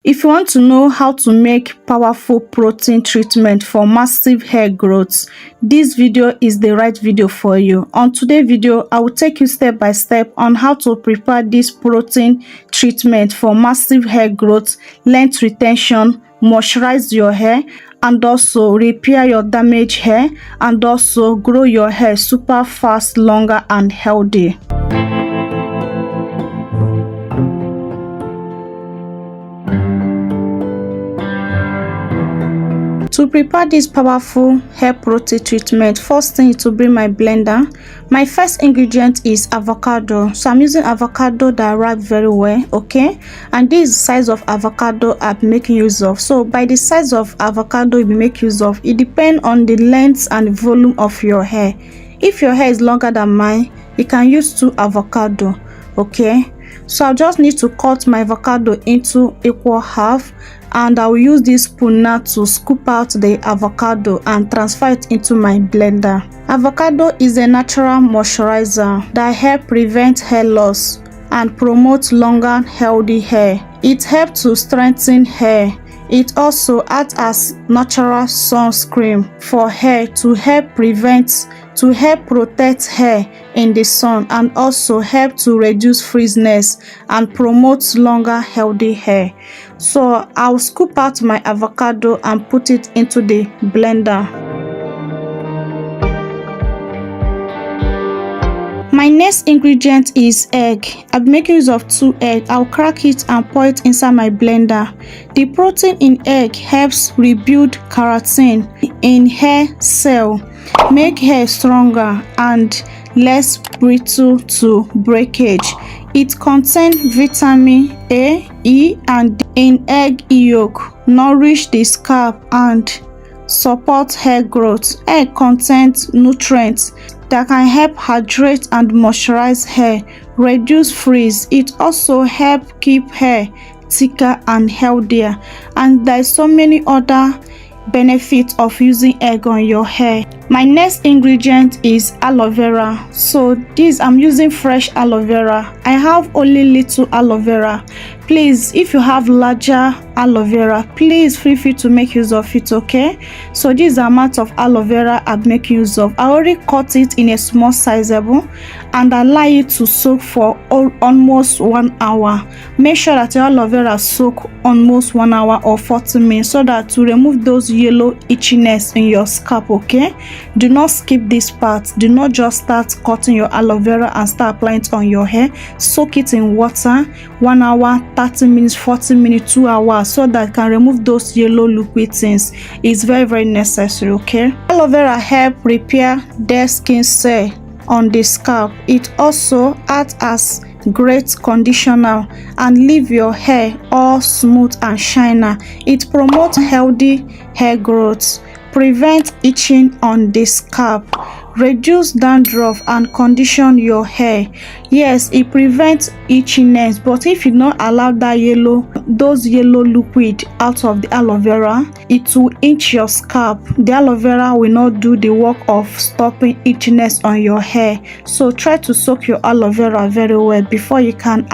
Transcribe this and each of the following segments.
If you want to know how to make powerful protein treatment for massive hair growth, this video is the right video for you. On today's video, I will take you step by step on how to prepare this protein treatment for massive hair growth, length retention, moisturize your hair, and also repair your damaged hair, and also grow your hair super fast, longer and healthy. To prepare this powerful hair protein treatment, first thing is to bring my blender. My first ingredient is avocado. So I'm using avocado that wrap very well, okay? And this is the size of avocado I'm making use of. So by the size of avocado you make use of, it depends on the length and volume of your hair. If your hair is longer than mine, you can use 2 avocado, okay? So I just need to cut my avocado into equal half, and I will use this spoon now to scoop out the avocado and transfer it into my blender. Avocado is a natural moisturizer that helps prevent hair loss and promotes longer, healthy hair. It helps to strengthen hair. It also acts as natural sunscreen for hair to help protect hair in the sun, and also help to reduce frizziness and promote longer, healthy hair. So I'll scoop out my avocado and put it into the blender. My next ingredient is egg. I'm making use of 2 eggs. I'll crack it and pour it inside my blender. The protein in egg helps rebuild keratin in hair cell, make hair stronger and less brittle to breakage. It contains vitamin A, E, and D in egg yolk, nourish the scalp and support hair growth. Egg contains nutrients that can help hydrate and moisturize hair, reduce frizz. It also helps keep hair thicker and healthier. And there is so many other benefits of using egg on your hair. My next ingredient is aloe vera. So this, I'm using fresh aloe vera. I have only little aloe vera. Please, if you have larger aloe vera, please feel free to make use of it, okay? So this is the amount of aloe vera I'm making use of. I already cut it in a small sizable and allow it to soak for almost 1 hour. Make sure that your aloe vera soak almost 1 hour or 40 minutes, so that to remove those yellow itchiness in your scalp, okay? Do not skip this part. Do not just start cutting your aloe vera and start applying it on your hair. Soak it in water 1 hour, 30 minutes, 40 minutes, 2 hours, so that it can remove those yellow liquid things. It's very necessary, okay? Aloe vera help repair dead skin cell on the scalp. It also acts as great conditioner and leave your hair all smooth and shiny. It promotes healthy hair growth, prevent itching on the scalp, reduce dandruff and condition your hair. Yes, it prevents itchiness, but if you not allow those yellow liquid out of the aloe vera, it will itch your scalp. The aloe vera will not do the work of stopping itchiness on your hair. So try to soak your aloe vera very well before you can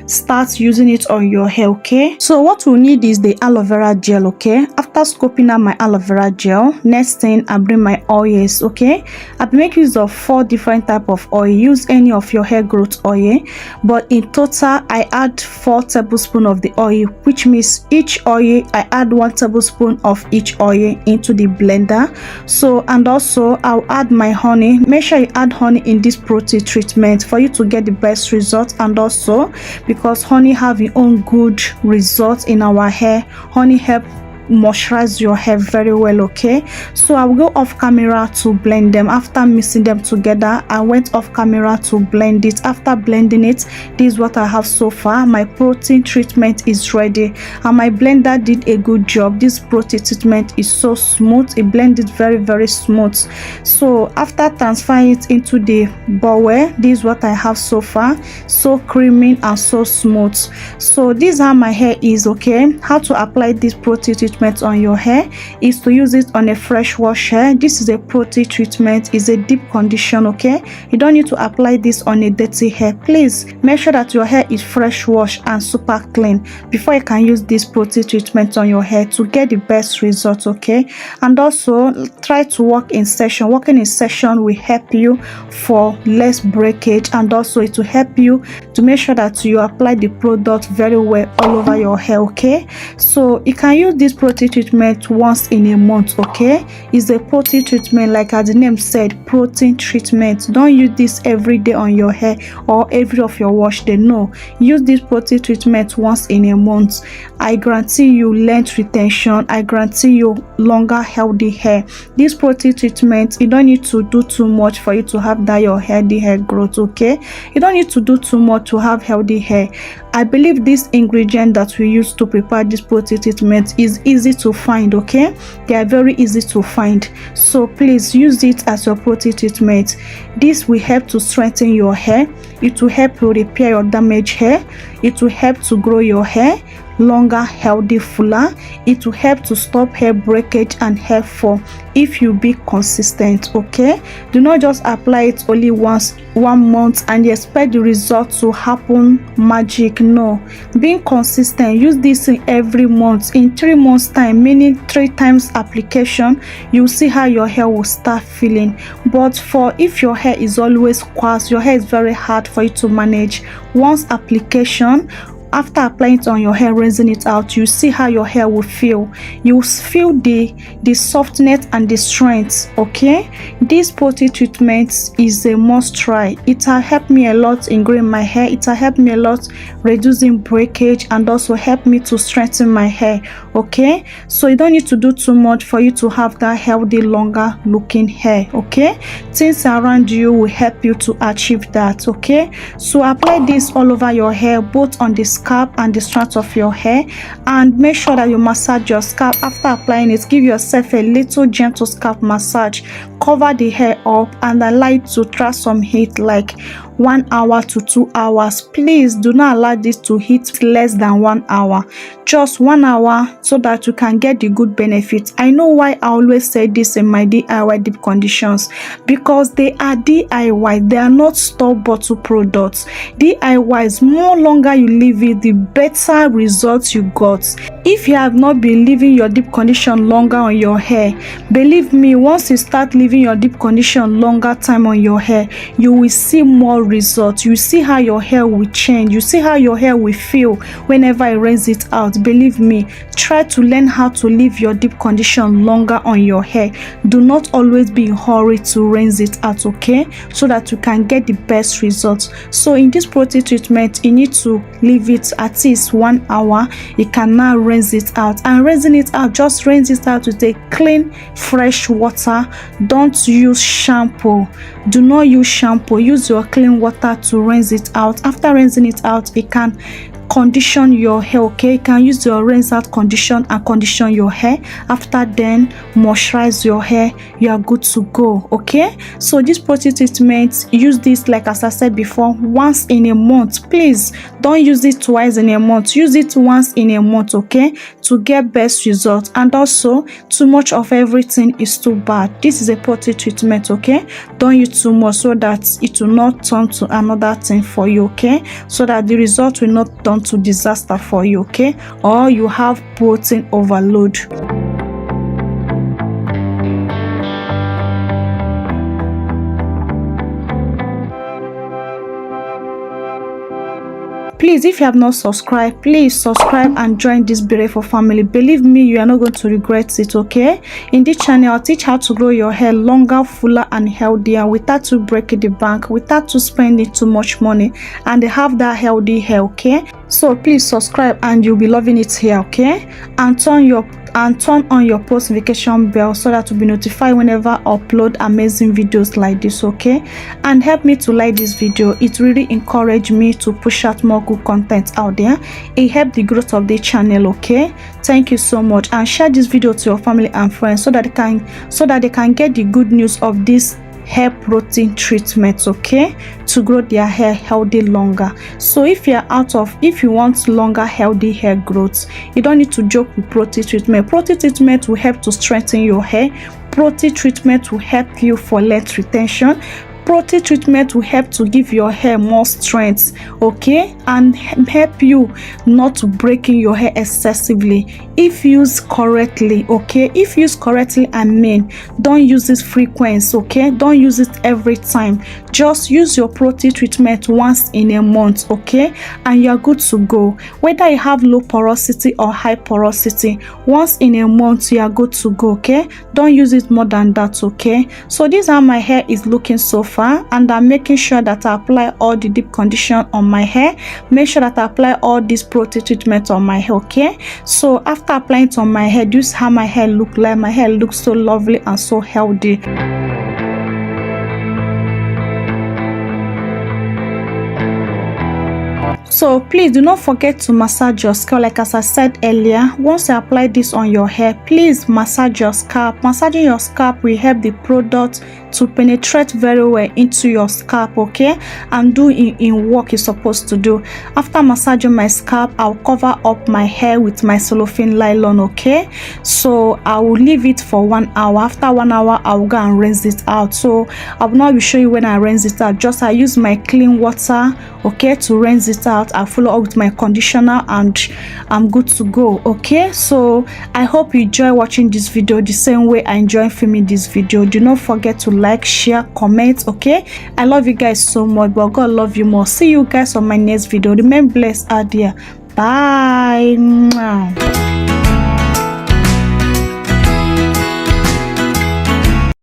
start using it on your hair, okay? So what we need is the aloe vera gel, okay? After scoping out my aloe vera gel, next thing I bring my oils, okay? I make use of 4 different type of oil. Use any of your hair growth oil, but in total I add 4 tablespoons of the oil, which means each oil I add 1 tablespoon of each oil into the blender. So, and also I'll add my honey. Make sure you add honey in this protein treatment for you to get the best results, and also because honey have its own good results in our hair. Honey help moisturize your hair very well, okay? So I will go off camera to blend them. After mixing them together, I went off camera to blend it. After blending it, this is what I have so far. My protein treatment is ready, and my blender did a good job. This protein treatment is so smooth. It blended very smooth. So after transferring it into the bowl, this is what I have so far. So creamy and so smooth. So this is how my hair is, okay? How to apply this protein treatment treatment on your hair is to use it on a fresh wash hair. This is a protein treatment, is a deep condition, okay? You don't need to apply this on a dirty hair. Please make sure that your hair is fresh wash and super clean before you can use this protein treatment on your hair to get the best results, okay? And also try to work in session. Working in session will help you for less breakage, and also it will help you to make sure that you apply the product very well all over your hair, okay? So you can use this protein treatment once in a month, okay? It's a protein treatment, like as the name said, protein treatment. Don't use this every day on your hair or every of your wash day. No, use this protein treatment once in a month. I guarantee you length retention. I guarantee you longer healthy hair. This protein treatment, you don't need to do too much for you to have that your healthy hair growth, okay? You don't need to do too much to have healthy hair. I believe this ingredient that we use to prepare this protein treatment is easy to find, okay? They are very easy to find. So please use it as your protein treatment. This will help to strengthen your hair. It will help you repair your damaged hair. It will help to grow your hair longer, healthy, fuller. It will help to stop hair breakage and hair fall if you be consistent, okay? Do not just apply it only once 1 month and you expect the result to happen magic. No, being consistent. Use this in every month. In 3 months time, meaning 3 times application, you'll see how your hair will start feeling. But for if your hair is always coarse, your hair is very hard for you to manage, once application, after applying it on your hair, rinsing it out, you see how your hair will feel. You feel the softness and the strength, okay? This protein treatment is a must try. It has helped me a lot in growing my hair. It has helped me a lot reducing breakage, and also helped me to strengthen my hair, okay? So you don't need to do too much for you to have that healthy, longer looking hair, okay? Things around you will help you to achieve that, okay? So apply this all over your hair, both on the scalp and the strands of your hair, and make sure that you massage your scalp. After applying it, give yourself a little gentle scalp massage. Cover the hair up and allow it to try some heat, like 1 hour to 2 hours. Please do not allow this to heat less than 1 hour. Just 1 hour, so that you can get the good benefits. I know why I always say this in my DIY deep conditions, because they are DIY. They are not store bottle products. DIYs, more longer you leave it, the better results you got. If you have not been leaving your deep condition longer on your hair, believe me, once you start leaving your deep condition longer time on your hair, you will see more results. You see how your hair will change. You see how your hair will feel whenever I rinse it out. Believe me, try to learn how to leave your deep condition longer on your hair. Do not always be in a hurry to rinse it out, okay? So that you can get the best results. So in this protein treatment, you need to leave it at least 1 hour. You can now rinse it out, and rinsing it out, just rinse it out with a clean fresh water. Don't use shampoo. Do not use shampoo. Use your clean water to rinse it out. After rinsing it out, it can condition your hair, okay? You can use your rinse out condition and condition your hair. After then, moisturize your hair. You are good to go, okay? So this protein treatment, use this, like as I said before, once in a month. Please don't use it twice in a month. Use it once in a month, okay, to get best results. And also, too much of everything is too bad. This is a protein treatment, okay? Don't use too much, so that it will not turn to another thing for you, okay? So that the result will not turn to disaster for you, okay? Or you have protein overload. Please, if you have not subscribed, please subscribe and join this beautiful family. Believe me, you are not going to regret it, okay? In this channel, I'll teach how to grow your hair longer, fuller, and healthier without to breaking the bank, without to spending too much money, and have that healthy hair, okay? So please subscribe and you'll be loving it here, okay? And turn on your post notification bell so that you'll be notified whenever I upload amazing videos like this, okay? And help me to like this video. It really encourages me to push out more good content out there. It helps the growth of the channel, okay? Thank you so much, and share this video to your family and friends so that they can get the good news of this hair protein treatment, okay, to grow their hair healthy longer. So if you want longer healthy hair growth, you don't need to joke with protein treatment. Protein treatment will help to strengthen your hair. Protein treatment will help you for length retention. Protein treatment will help to give your hair more strength, okay, and help you not to breaking your hair excessively if used correctly, okay. If used correctly, I mean, don't use it frequent, okay, don't use it every time. Just use your protein treatment once in a month, okay, and you're good to go. Whether you have low porosity or high porosity, once in a month you are good to go, okay. Don't use it more than that, okay. So this is how my hair is looking so far, and I'm making sure that I apply all the deep condition on my hair. Make sure that I apply all this protein treatment on my hair, okay. So after applying it on my hair, this is how my hair look like. My hair looks so lovely and so healthy. So please do not forget to massage your scalp. Like as I said earlier, once you apply this on your hair, please massage your scalp. Massaging your scalp will help the product to penetrate very well into your scalp, okay, and do in work it's supposed to do. After massaging my scalp, I'll cover up my hair with my cellophane nylon, okay. So I will leave it for 1 hour. After 1 hour, I will go and rinse it out. So I will not be showing you when I rinse it out. Just I use my clean water, okay, to rinse it out. I follow up with my conditioner and I'm good to go, okay. So I hope you enjoy watching this video the same way I enjoy filming this video. Do not forget to like, share, comment, okay. I love you guys so much, but God love you more. See you guys on my next video. Remain blessed out there. Bye.